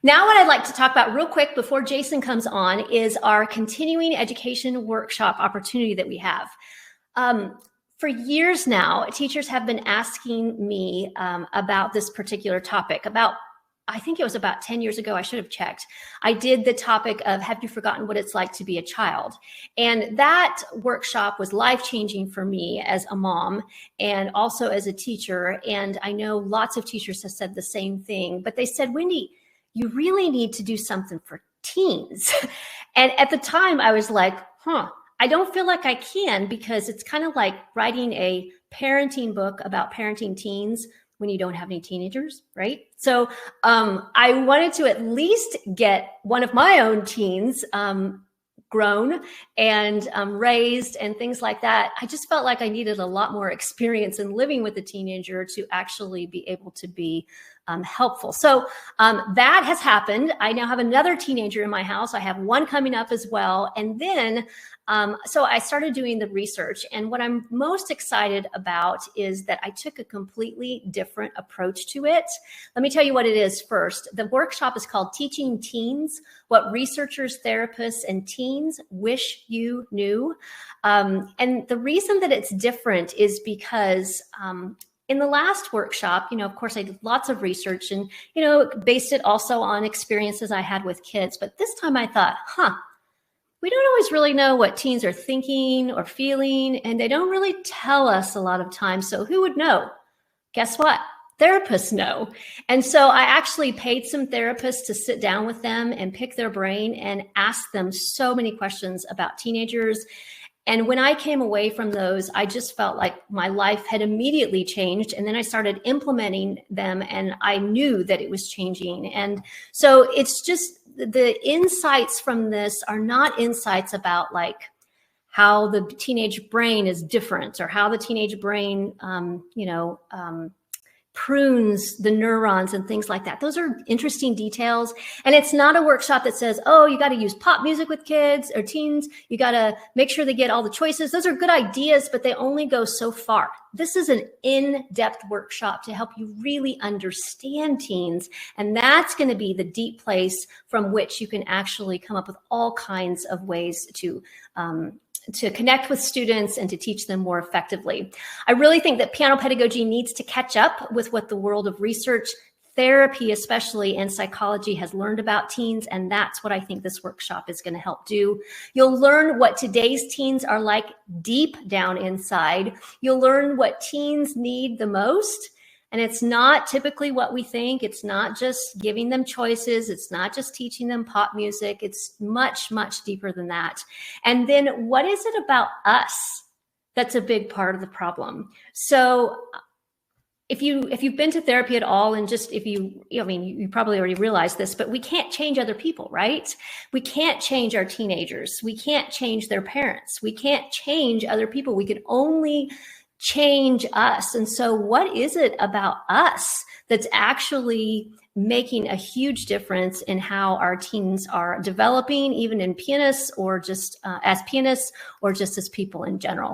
Now what I'd like to talk about real quick before Jason comes on is our continuing education workshop opportunity that we have. For years now, teachers have been asking me about this particular topic. I think it was about 10 years ago, I should have checked. I did the topic of, have you forgotten what it's like to be a child? And that workshop was life-changing for me as a mom and also as a teacher. And I know lots of teachers have said the same thing, but they said, Wendy, you really need to do something for teens. And at the time I was like, I don't feel like I can, because it's kind of like writing a parenting book about parenting teens when you don't have any teenagers, right? So I wanted to at least get one of my own teens grown and raised and things like that. I just felt like I needed a lot more experience in living with a teenager to actually be able to be helpful. So that has happened. I now have another teenager in my house. I have one coming up as well. And then, so I started doing the research. And what I'm most excited about is that I took a completely different approach to it. Let me tell you what it is first. The workshop is called Teaching Teens What Researchers, Therapists, and Teens Wish You Knew. And the reason that it's different is because in the last workshop, of course, I did lots of research and, based it also on experiences I had with kids. But this time I thought, we don't always really know what teens are thinking or feeling, and they don't really tell us a lot of times. So who would know? Guess what? Therapists know. And so I actually paid some therapists to sit down with them and pick their brain and ask them so many questions about teenagers. And when I came away from those, I just felt like my life had immediately changed. And then I started implementing them and I knew that it was changing. And so it's just the insights from this are not insights about like how the teenage brain is different or how the teenage brain, prunes the neurons and things like that. Those are interesting details. And it's not a workshop that says, oh, you got to use pop music with kids or teens. You got to make sure they get all the choices. Those are good ideas, but they only go so far. This is an in-depth workshop to help you really understand teens. And that's going to be the deep place from which you can actually come up with all kinds of ways to connect with students and to teach them more effectively. I really think that piano pedagogy needs to catch up with what the world of research, therapy especially, and psychology has learned about teens, and that's what I think this workshop is going to help do. You'll learn what today's teens are like deep down inside. You'll learn what teens need the most. And it's not typically what we think. It's not just giving them choices. It's not just teaching them pop music. It's much, much deeper than that. And then what is it about us that's a big part of the problem? So if you've been to therapy at all, and just you probably already realized this, but we can't change other people, right? We can't change our teenagers. We can't change their parents. We can't change other people. We can only change us. And so what is it about us that's actually making a huge difference in how our teens are developing, even in pianists or just as pianists or just as people in general?